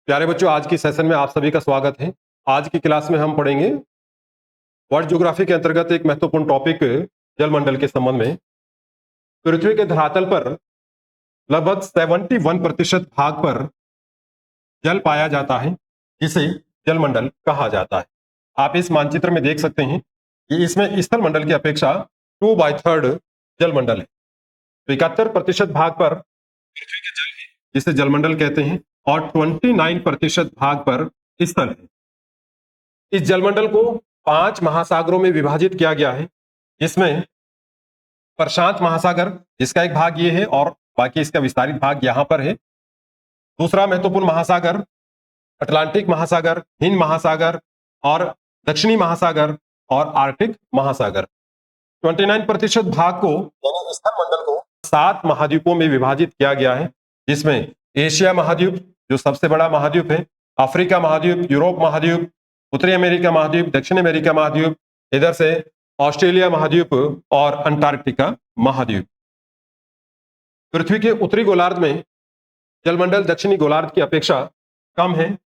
प्यारे बच्चों, आज की सेशन में आप सभी का स्वागत है। आज की क्लास में हम पढ़ेंगे वर्ल्ड ज्योग्राफी के अंतर्गत एक महत्वपूर्ण टॉपिक जलमंडल के संबंध में। पृथ्वी के धरातल पर लगभग 71% भाग पर जल पाया जाता है, जिसे जलमंडल कहा जाता है। आप इस मानचित्र में देख सकते हैं कि इसमें स्थल मंडल की अपेक्षा 2/3 जलमंडल है। तो 71% भाग पर पृथ्वी के जल है, जिसे जलमंडल कहते हैं, और 29% भाग पर स्थल है। इस जलमंडल को 5 महासागरों में विभाजित किया गया है, जिसमें प्रशांत महासागर, जिसका एक भाग ये है और बाकी इसका विस्तारित भाग यहां पर है। दूसरा महत्वपूर्ण महासागर अटलांटिक महासागर, हिंद महासागर और दक्षिणी महासागर और आर्कटिक महासागर। 29% भाग को यानी स्थल मंडल को 7 महाद्वीपों में विभाजित किया गया है, जिसमें एशिया महाद्वीप जो सबसे बड़ा महाद्वीप है, अफ्रीका महाद्वीप, यूरोप महाद्वीप, उत्तरी अमेरिका महाद्वीप, दक्षिण अमेरिका महाद्वीप, इधर से ऑस्ट्रेलिया महाद्वीप और अंटार्कटिका महाद्वीप। पृथ्वी के उत्तरी गोलार्ध में जलमंडल दक्षिणी गोलार्ध की अपेक्षा कम है।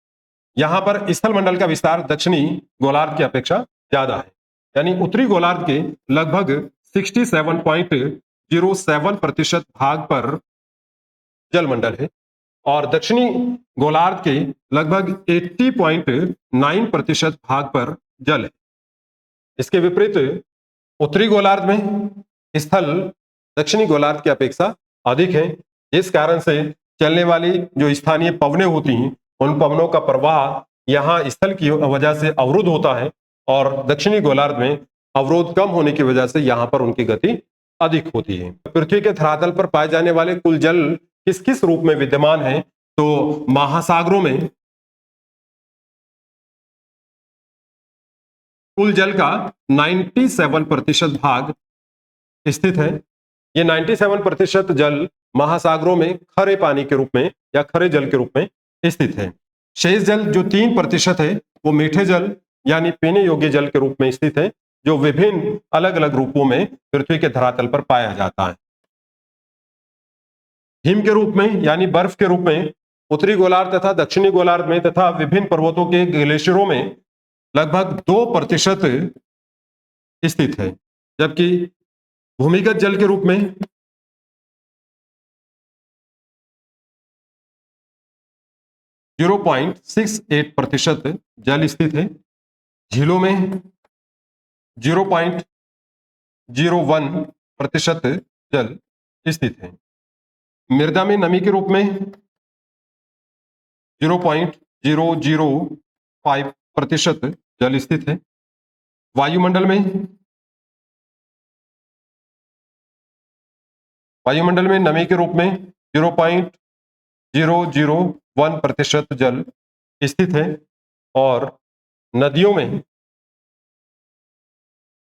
यहां पर स्थल मंडल का विस्तार दक्षिणी गोलार्ध की अपेक्षा ज्यादा है, यानी उत्तरी गोलार्ध के लगभग 67.07% भाग पर जलमंडल है और दक्षिणी गोलार्ध के लगभग 80.9% भाग पर जल है। इसके विपरीत उत्तरी गोलार्ध में स्थल दक्षिणी गोलार्ध की अपेक्षा अधिक है, जिस कारण से चलने वाली जो स्थानीय पवनें होती हैं, उन पवनों का प्रवाह यहाँ स्थल की वजह से अवरुद्ध होता है और दक्षिणी गोलार्ध में अवरोध कम होने की वजह से यहाँ पर उनकी गति अधिक होती है। पृथ्वी के धरातल पर पाए जाने वाले कुल जल किस किस रूप में विद्यमान है? तो महासागरों में कुल जल का 97% भाग स्थित है। ये 97% जल महासागरों में खरे पानी के रूप में या खरे जल के रूप में स्थित है। शेष जल जो 3% है वो मीठे जल यानी पीने योग्य जल के रूप में स्थित है, जो विभिन्न अलग अलग रूपों में पृथ्वी के धरातल पर पाया जाता है। हिम के रूप में यानी बर्फ के रूप में उत्तरी गोलार्ध तथा दक्षिणी गोलार्ध में तथा विभिन्न पर्वतों के ग्लेशियरों में लगभग 2% स्थित है, जबकि भूमिगत जल के रूप में 0.68% जल स्थित है। झीलों में 0.01% जल स्थित है। मृदा में नमी के रूप में 0.005% जल स्थित है। वायुमंडल में नमी के रूप में 0.001% जल स्थित है और नदियों में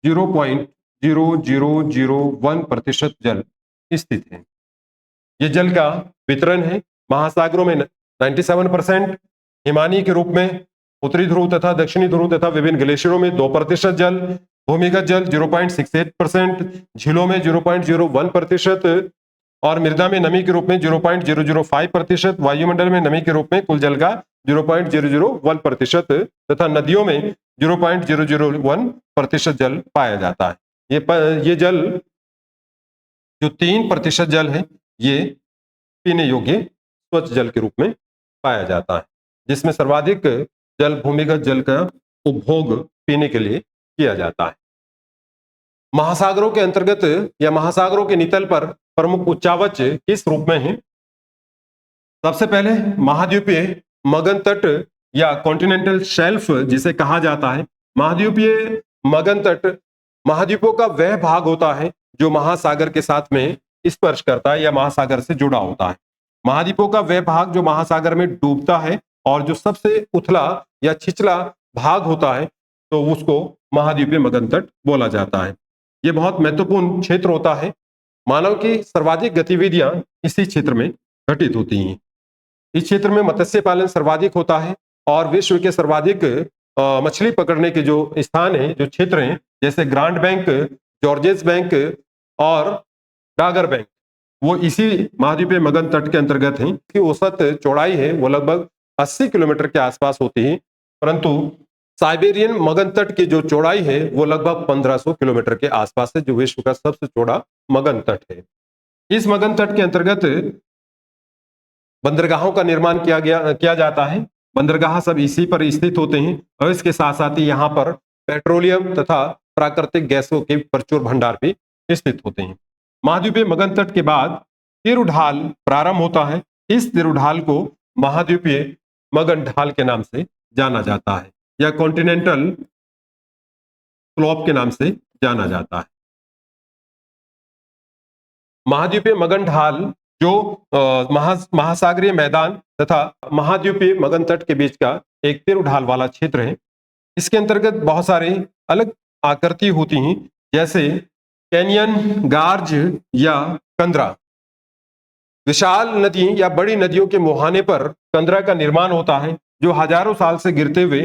0.0001% जल स्थित है। ये जल का वितरण है। महासागरों में 97%, हिमानी के रूप में उत्तरी ध्रुव तथा दक्षिणी ध्रुव तथा विभिन्न ग्लेशियरों में 2% जल, भूमिगत जल 0.68%, झीलों में 0.01% और मृदा में नमी के रूप में 0.005%, वायुमंडल में नमी के रूप में कुल जल का 0.001% तथा नदियों में 0.001% जल पाया जाता है। ये जल जो 3% जल है, ये पीने योग्य स्वच्छ जल के रूप में पाया जाता है, जिसमें सर्वाधिक जल भूमिगत जल का उपभोग पीने के लिए किया जाता है। महासागरों के अंतर्गत या महासागरों के नितल पर प्रमुख उच्चावच किस रूप में है? सबसे पहले महाद्वीपीय मगन तट या कॉन्टिनेंटल शेल्फ जिसे कहा जाता है। महाद्वीपीय मगन तट महाद्वीपों का वह भाग होता है जो महासागर के साथ में स्पर्श करता है या महासागर से जुड़ा होता है। महाद्वीपों का वह भाग जो महासागर में डूबता है और जो सबसे उथला या छिछला भाग होता है, तो उसको महाद्वीपीय मगन तट बोला जाता है। यह बहुत महत्वपूर्ण क्षेत्र होता है। मानव की सर्वाधिक गतिविधियां इसी क्षेत्र में घटित होती हैं। इस क्षेत्र में मत्स्य पालन सर्वाधिक होता है और विश्व के सर्वाधिक मछली पकड़ने के जो स्थान है, जो क्षेत्र हैं, जैसे ग्रांड बैंक, जॉर्जेस बैंक और डागर बैंक, वो इसी महाद्वीपीय मगन तट के अंतर्गत हैं। इसकी औसत चौड़ाई है वो लगभग 80 किलोमीटर के आसपास होती है, परंतु साइबेरियन मगन तट की जो चौड़ाई है वो लगभग 1500 किलोमीटर के आसपास है, जो विश्व का सबसे चौड़ा मगन तट है। इस मगन तट के अंतर्गत बंदरगाहों का निर्माण किया जाता है। बंदरगाह सब इसी पर स्थित होते हैं और इसके साथ साथ ही यहाँ पर पेट्रोलियम तथा प्राकृतिक गैसों के प्रचुर भंडार भी स्थित होते हैं। महाद्वीपीय मगन तट के बाद तिरुढाल प्रारंभ होता है। इस तिरुढाल को महाद्वीपीय मगन ढाल के नाम से जाना जाता है या कॉन्टिनेंटल स्लोप के नाम से जाना जाता है। महाद्वीपीय मगन ढाल जो महासागरीय मैदान तथा महाद्वीपीय मगन तट के बीच का एक तिरुढाल वाला क्षेत्र है। इसके अंतर्गत बहुत सारे अलग आकृति होती हैं, जैसे कैनियन, गार्ज या कंदरा। विशाल नदी या बड़ी नदियों के मुहाने पर कंदरा का निर्माण होता है, जो हजारों साल से गिरते हुए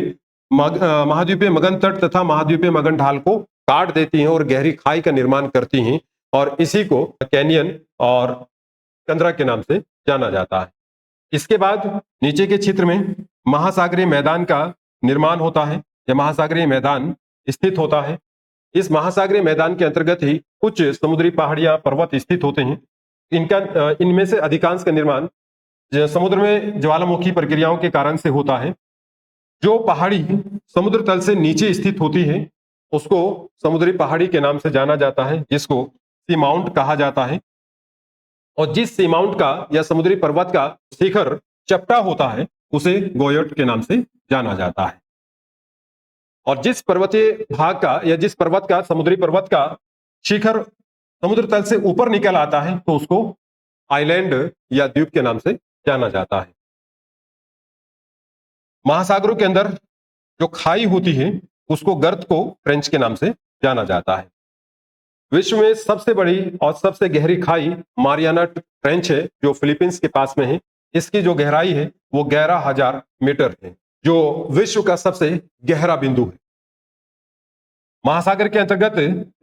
महाद्वीपीय मगन तट तथा महाद्वीपीय मगन ढाल को काट देती हैं और गहरी खाई का निर्माण करती हैं, और इसी को कैनियन और कंदरा के नाम से जाना जाता है। इसके बाद नीचे के क्षेत्र में महासागरीय मैदान का निर्माण होता है या महासागरीय मैदान स्थित होता है। इस महासागरीय मैदान के अंतर्गत ही कुछ समुद्री पहाड़ियां, पर्वत स्थित होते हैं। इनमें से अधिकांश का निर्माण समुद्र में ज्वालामुखी प्रक्रियाओं के कारण से होता है। जो पहाड़ी समुद्र तल से नीचे स्थित होती है उसको समुद्री पहाड़ी के नाम से जाना जाता है, जिसको सी माउंट कहा जाता है। और जिस सी माउंट का या समुद्री पर्वत का शिखर चपटा होता है उसे गोयट के नाम से जाना जाता है। और जिस पर्वतीय भाग का या जिस पर्वत का, समुद्री पर्वत का शिखर समुद्र तल से ऊपर निकल आता है तो उसको आइलैंड या द्वीप के नाम से जाना जाता है। महासागरों के अंदर जो खाई होती है उसको गर्त को फ्रेंच के नाम से जाना जाता है। विश्व में सबसे बड़ी और सबसे गहरी खाई मारियाना ट्रेंच है, जो फिलीपींस के पास में है। इसकी जो गहराई है वो 11,000 मीटर है, जो विश्व का सबसे गहरा बिंदु है। महासागर के अंतर्गत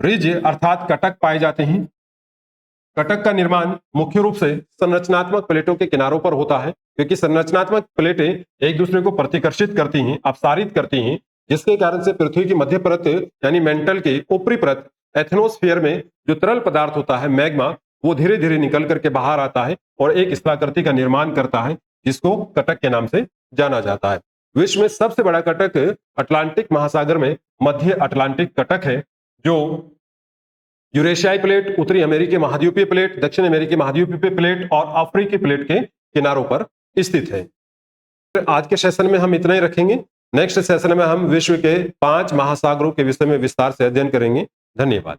रिज अर्थात कटक पाए जाते हैं। कटक का निर्माण मुख्य रूप से संरचनात्मक प्लेटों के किनारों पर होता है, क्योंकि संरचनात्मक प्लेटें एक दूसरे को प्रतिकर्षित करती हैं, अपसारित करती हैं, जिसके कारण से पृथ्वी की मध्य परत यानी मेंटल की ऊपरी परत एथनोस्फीयर में जो तरल पदार्थ होता है, मैग्मा, वो धीरे धीरे निकल करके बाहर आता है और एक स्थलाकृति का निर्माण करता है, जिसको कटक के नाम से जाना जाता है। विश्व में सबसे बड़ा कटक अटलांटिक महासागर में मध्य अटलांटिक कटक है, जो यूरेशियाई प्लेट, उत्तरी अमेरिकी महाद्वीपीय प्लेट, दक्षिण अमेरिकी महाद्वीपीय प्लेट और अफ्रीकी प्लेट के किनारों पर स्थित है। आज के सेशन में हम इतना ही रखेंगे। नेक्स्ट सेशन में हम विश्व के 5 महासागरों के विषय में विस्तार से अध्ययन करेंगे। धन्यवाद।